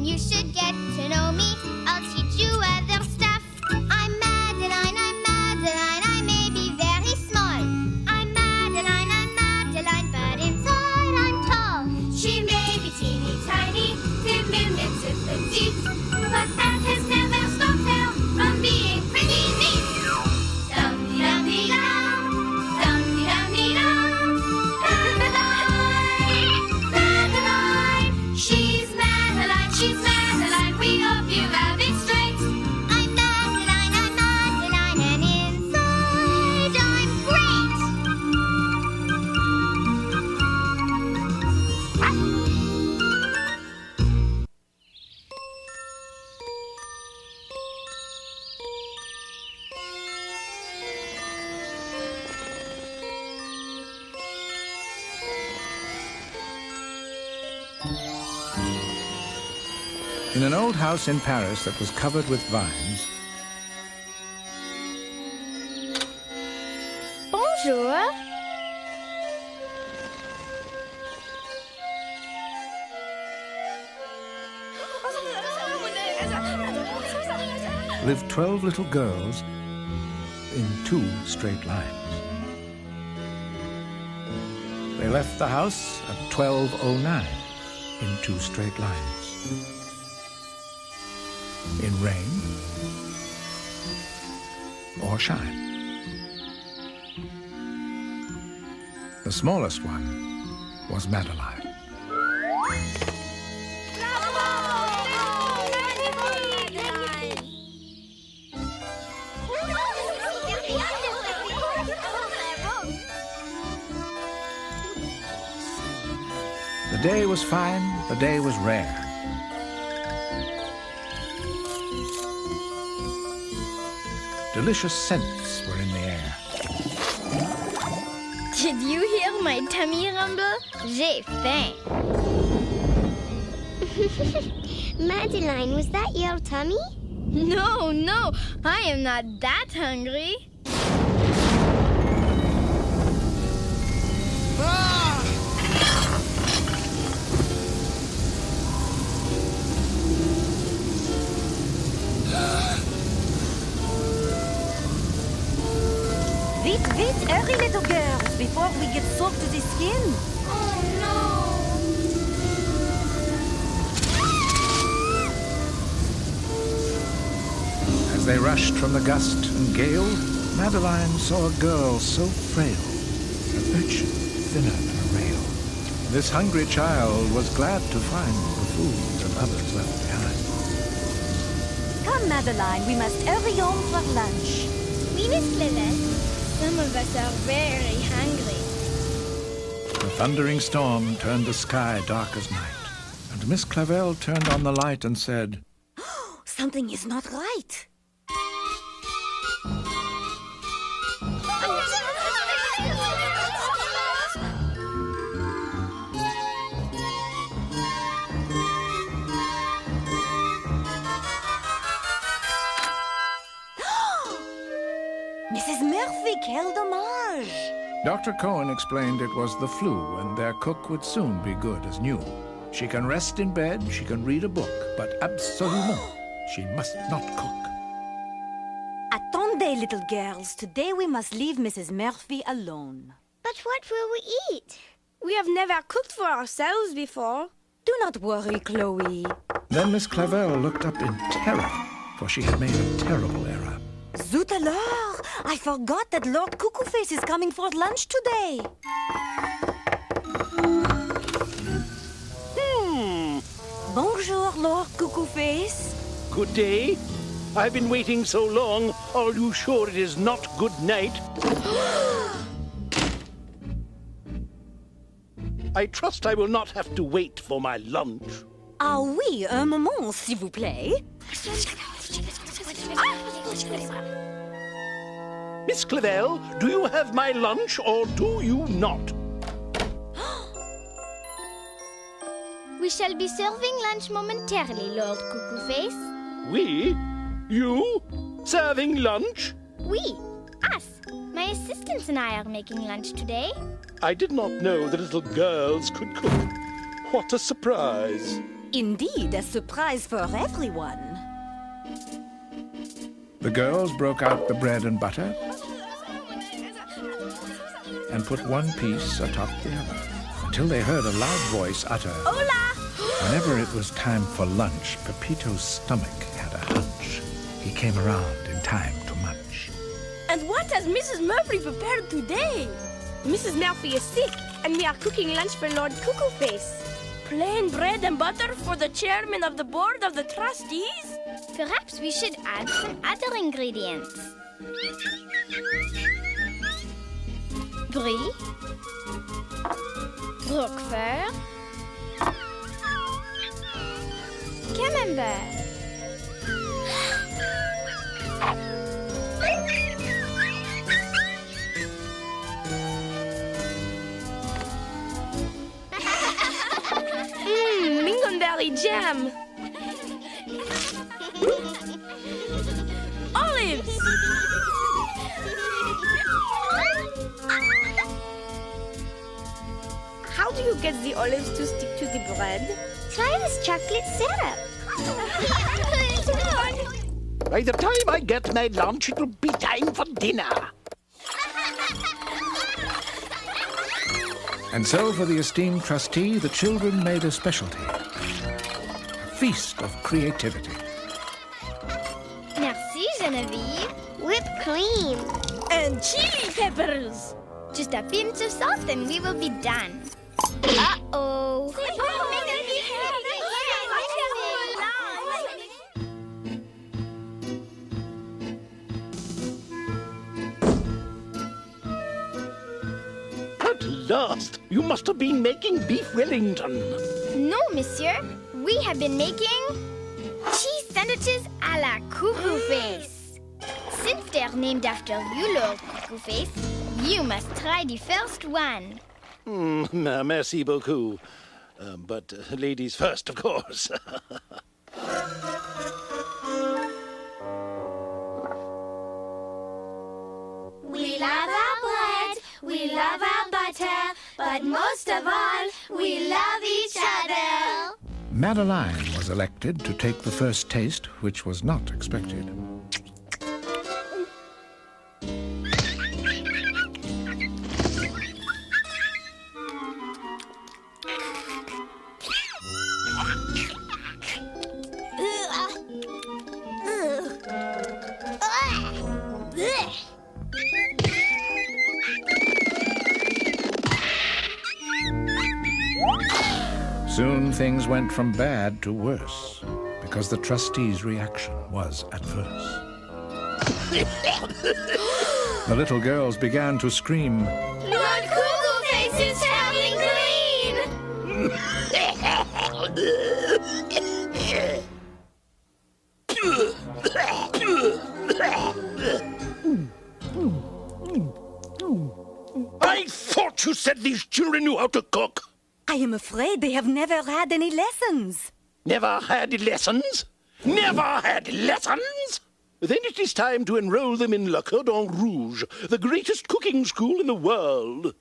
Then you should get to know me. I'll teach you other stuff. I'm Madeline, I may be very small. I'm Madeline, but inside I'm tall. She may be teeny tiny, dim and petite, but that has never stopped her from being pretty neat. Dum-dee-dum-dee-dum, dum-dee-dum-dee-dum. Madeline, she's Madeline, we hope you have it straight. I'm Madeline, and inside I'm great. In an old house in Paris that was covered with vines, Bonjour. lived 12 little girls in 2 straight lines. They left the house at 12:09 in 2 straight lines. In rain or shine. The smallest one was Madeline. The day was fine, the day was rare. Delicious scents were in the air. Did you hear my tummy rumble? J'ai faim. Madeline, was that your tummy? No, I am not that hungry. Vite, hurry, little girls, before we get soaked to the skin. Oh, no. As they rushed from the gust and gale, Madeline saw a girl so frail, an urchin thinner than a rail. This hungry child was glad to find the food that others left behind. Come, Madeline, we must hurry home for lunch. Oui, Miss Clevette. Some of us are very hungry. The thundering storm turned the sky dark as night, and Miss Clavel turned on the light and said, Something is not right. Mrs. Murphy, quel dommage! Dr. Cohen explained it was the flu and their cook would soon be good as new. She can rest in bed, she can read a book, but absolument, she must not cook. Attendez, little girls. Today we must leave Mrs. Murphy alone. But what will we eat? We have never cooked for ourselves before. Do not worry, Chloe. Then Miss Clavel looked up in terror, for she had made a terrible error. Zut alors! I forgot that Lord Cuckoo-Face is coming for lunch today. Bonjour, Lord Cuckoo-Face. Good day. I've been waiting so long. Are you sure it is not good night? I trust I will not have to wait for my lunch. Ah oui, un moment, s'il vous plaît. Miss Clavel, do you have my lunch or do you not? We shall be serving lunch momentarily, Lord Cuckoo-Face. We? You? Serving lunch? We, us. My assistants and I are making lunch today. I did not know that little girls could cook. What a surprise. Indeed, a surprise for everyone. The girls broke out the bread and butter and put one piece atop the other until they heard a loud voice utter, Hola! Whenever it was time for lunch, Pepito's stomach had a hunch. He came around in time to munch. And what has Mrs. Murphy prepared today? Mrs. Murphy is sick, and we are cooking lunch for Lord Cuckoo-Face. Plain bread and butter for the chairman of the board of the trustees? Perhaps we should add some other ingredients. Brie, Roquefort, Camembert. Lingonberry jam. Olives. How do you get the olives to stick to the bread? Try this chocolate syrup. By the time I get my lunch, it'll be time for dinner. And so for the esteemed trustee, the children made a specialty. A feast of creativity. Merci, Genevieve. Whipped cream. And chili peppers. Just a pinch of salt and we will be done. Uh-oh. At last, you must have been making beef Wellington. No, monsieur. We have been making cheese sandwiches à la Cuckoo Face. Since they're named after you, Lord Cuckoo Face, you must try the first one. Merci beaucoup. But ladies first, of course. We love our bread, we love our butter, but most of all, we love each other. Madeline was elected to take the first taste, which was not expected. Soon things went from bad to worse, because the trustees' reaction was adverse. The little girls began to scream, Lord Cuckoo Face is turning green! I thought you said these children knew how to cook. I am afraid they have never had any lessons. Never had lessons? Never had lessons? Then it is time to enroll them in Le Cordon Rouge, the greatest cooking school in the world.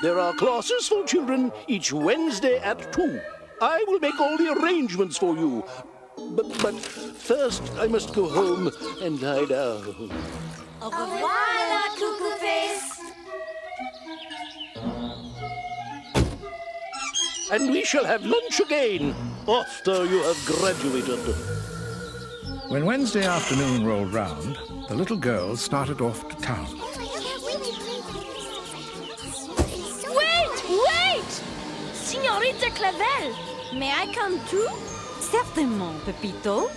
There are classes for children each Wednesday at 2. I will make all the arrangements for you. But first, I must go home and lie down. Au revoir, Lord Cuckoo Face! And we shall have lunch again after you have graduated. When Wednesday afternoon rolled round, the little girls started off to town. Wait! Signorita Clavel, may I come too? Certainement, Pepito.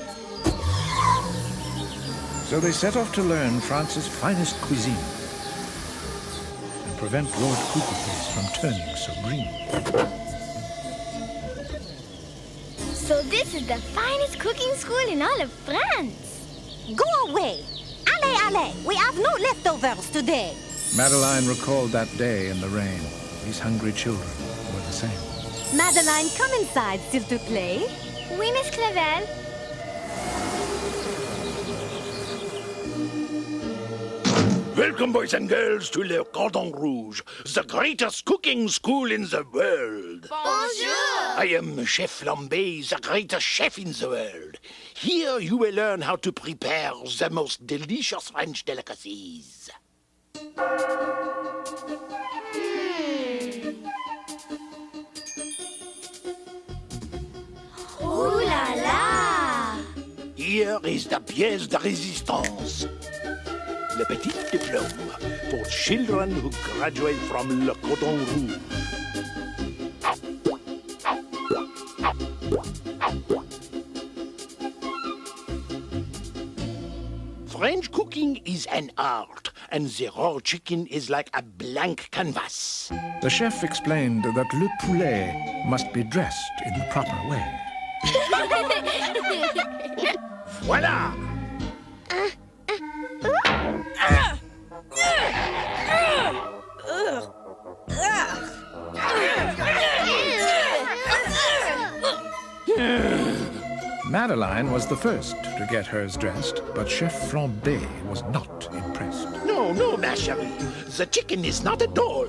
So they set off to learn France's finest cuisine and prevent Lord Cuckoo Face from turning so green. So this is the finest cooking school in all of France. Go away! Allez, allez! We have no leftovers today. Madeline recalled that day in the rain. These hungry children were the same. Madeline, come inside, s'il te plaît. Oui, Miss Clavel. Welcome, boys and girls, to Le Cordon Rouge, the greatest cooking school in the world. Bonjour! I am Chef Flambe, the greatest chef in the world. Here you will learn how to prepare the most delicious French delicacies. Ooh la la! Here is the pièce de résistance. Le petit diplôme for children who graduate from Le Cordon Rouge. French cooking is an art, and the raw chicken is like a blank canvas. The chef explained that le poulet must be dressed in the proper way. Voila! Madeline was the first to get hers dressed, but Chef Flambe was not impressed. No, ma chérie. The chicken is not a doll.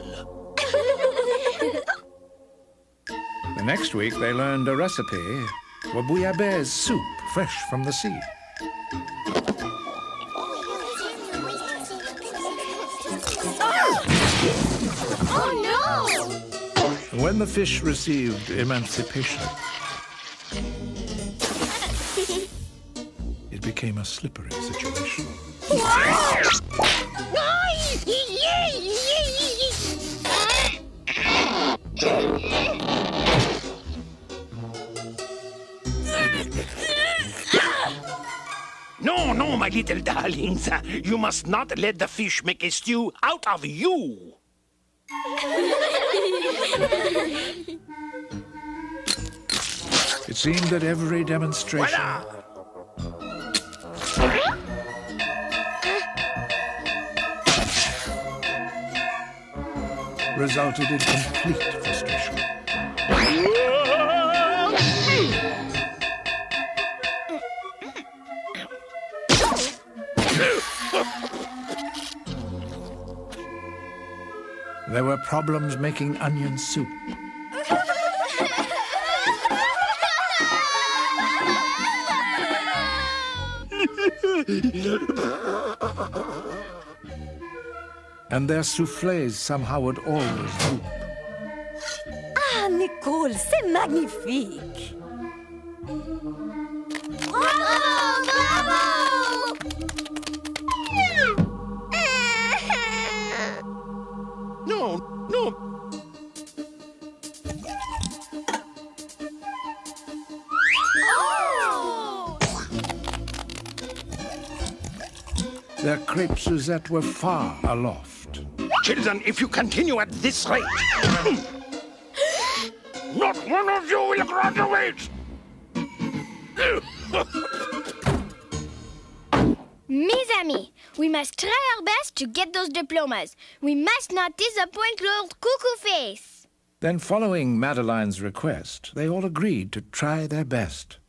The next week, they learned a recipe for bouillabaisse soup fresh from the sea. Oh no! When the fish received emancipation, it became a slippery situation. No, my little darlings. You must not let the fish make a stew out of you. It seemed that every demonstration Voila! resulted in complete frustration. There were problems making onion soup. And their soufflés somehow would always droop. Ah, Nicole, c'est magnifique! Bravo! Bravo! No. Oh! Their crepe Suzette were far aloft. Children, if you continue at this rate, not one of you will graduate. Mes amis, we must try our best to get those diplomas. We must not disappoint Lord Cuckoo Face. Then, following Madeline's request, they all agreed to try their best.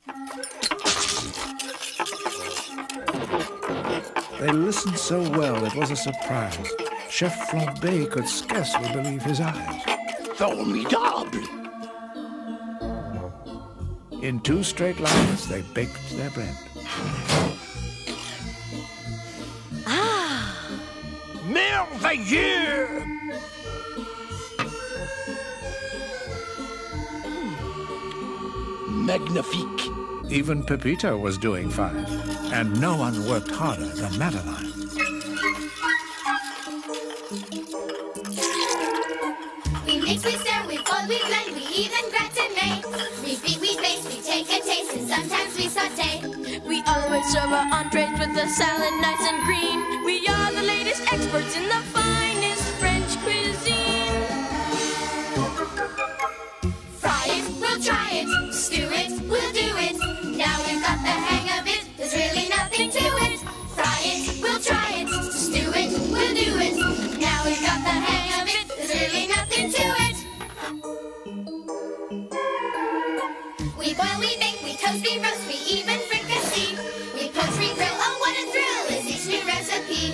They listened so well it was a surprise. Chef Flambe could scarcely believe his eyes. Formidable! In 2 straight lines, they baked their bread. Merveilleux! Magnifique! Even Pepito was doing fine, and no one worked harder than Madeline. We mix, we stir, we fold, we blend, we even gratinate. We beat, we baste, we take a taste, and sometimes we saute. We always serve our entrees with the salad nice and green. We are the latest experts in the finest French cuisine. Fry it, we'll try it. Stew it, we'll do it. Now we've got the hang of it, there's really nothing to it. Fry it, we'll try it. Stew it, we'll do it. Now we've got the hang of it, there's really nothing to it. We boil, we bake, we toast, we roast, we even fricassee. We poach, we grill, oh what a thrill is each new recipe.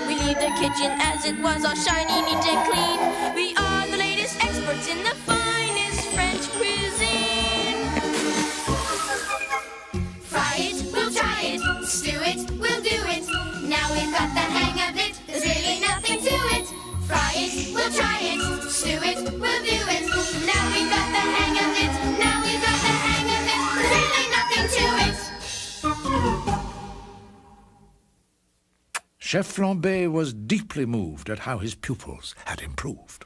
We leave the kitchen as it was, all shiny, neat and clean. We are the latest experts in the finest French cuisine. Chef Flambé was deeply moved at how his pupils had improved.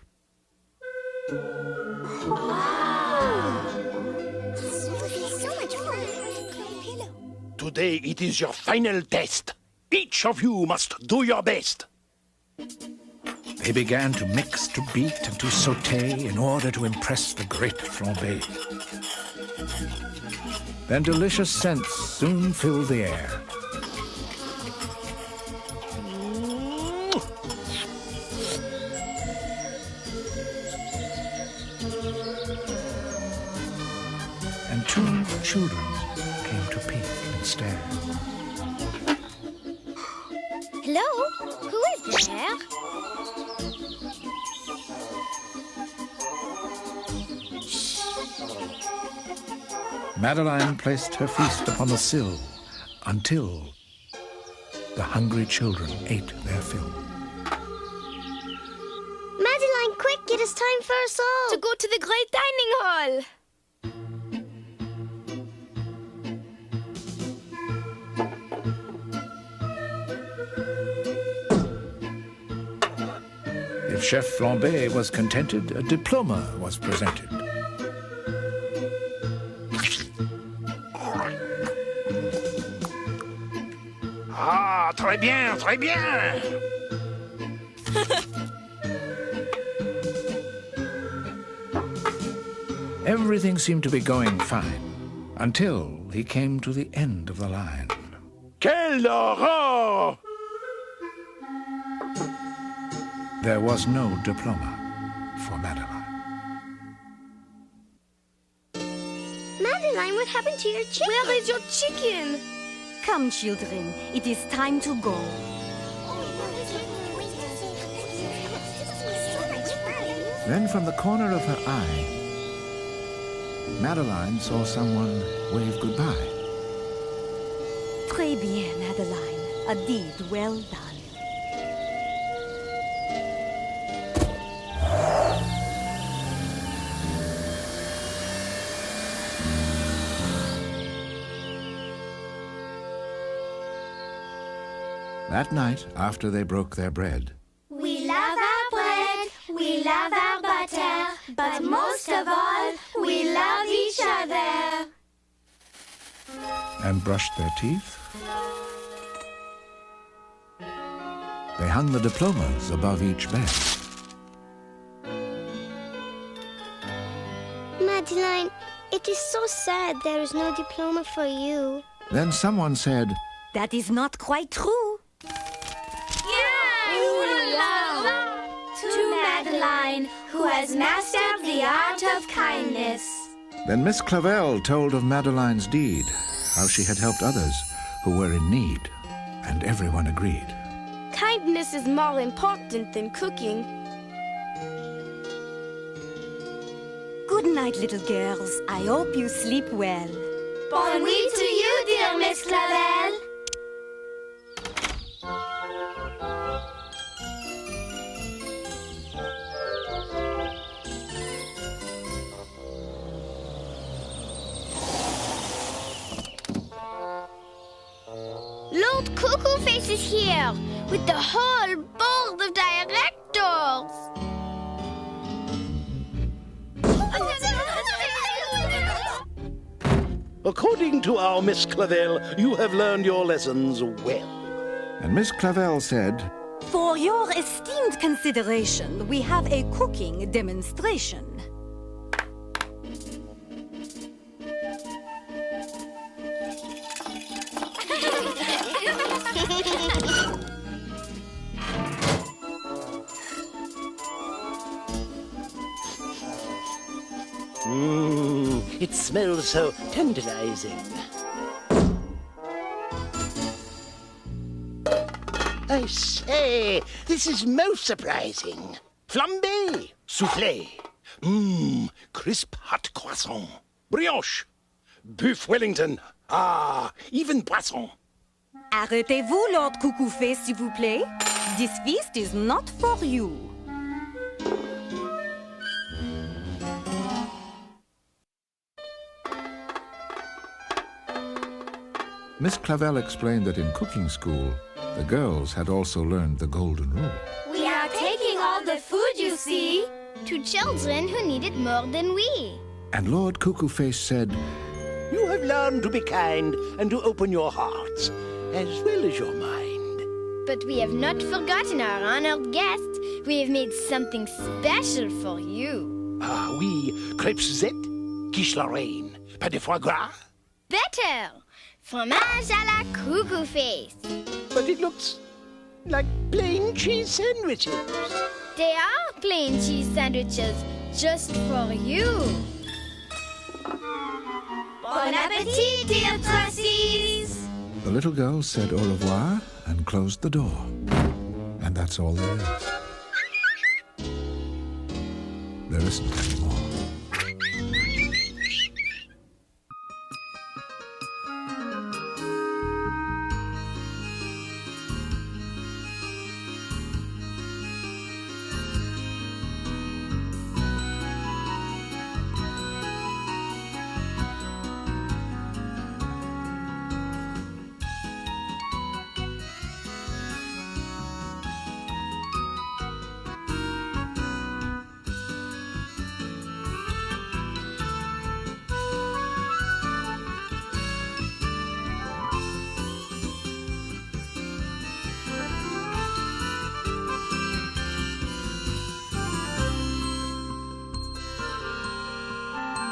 Today it is your final test. Each of you must do your best. They began to mix, to beat, and to sauté in order to impress the great Flambé. Then delicious scents soon filled the air. And two children came to peek and stare. Hello? Who is there? Madeline placed her feast upon the sill until the hungry children ate their fill. Madeline, quick, it is time for us all To go to the great dining hall. If Chef Flambé was contented, a diploma was presented. Ah, très bien, très bien. Everything seemed to be going fine until he came to the end of the line. Quelle horreur! There was no diploma for Madeline. Madeline, what happened to your chicken? Where is your chicken? Come, children, it is time to go. Then from the corner of her eye, Madeline saw someone wave goodbye. Très bien, Madeline. A deed well done. That night, after they broke their bread, We love our bread, we love our butter, but most of all, we love each other. and brushed their teeth, they hung the diplomas above each bed. Madeline, it is so sad there is no diploma for you. Then someone said, That is not quite true. To Madeline, who has mastered the art of kindness. Then Miss Clavel told of Madeline's deed, how she had helped others who were in need, and everyone agreed. Kindness is more important than cooking. Good night, little girls. I hope you sleep well. Bonne nuit to you, dear Miss Clavel. Lord Cuckoo Face is here with the whole board of directors. According to our Miss Clavel, you have learned your lessons well. And Miss Clavel said, For your esteemed consideration, we have a cooking demonstration. It smells so tantalizing. I say, this is most surprising. Flambé, soufflé, crisp hot croissant, brioche, Buff Wellington, even poisson. Arrêtez-vous, Lord Cuckoo Face, s'il vous plaît. This feast is not for you. Miss Clavel explained that in cooking school, The girls had also learned the golden rule. We are taking all the food, you see. To children who need it more than we. And Lord Cuckoo Face said, You have learned to be kind and to open your hearts, as well as your mind. But we have not forgotten our honored guest. We have made something special for you. Ah, oui, crêpes Suzette, quiche Lorraine, pas de foie gras. Better! Fromage à la Cuckoo Face. But it looks like plain cheese sandwiches. They are plain cheese sandwiches just for you. Bon appetit, dear trustees. the little girl said au revoir and closed the door. And that's all there is. There isn't any more.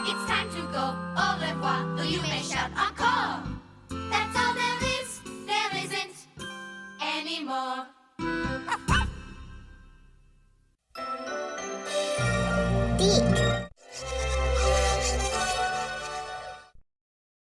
It's time to go. Au revoir, though you may shout encore. That's all there is. There isn't anymore. Deep.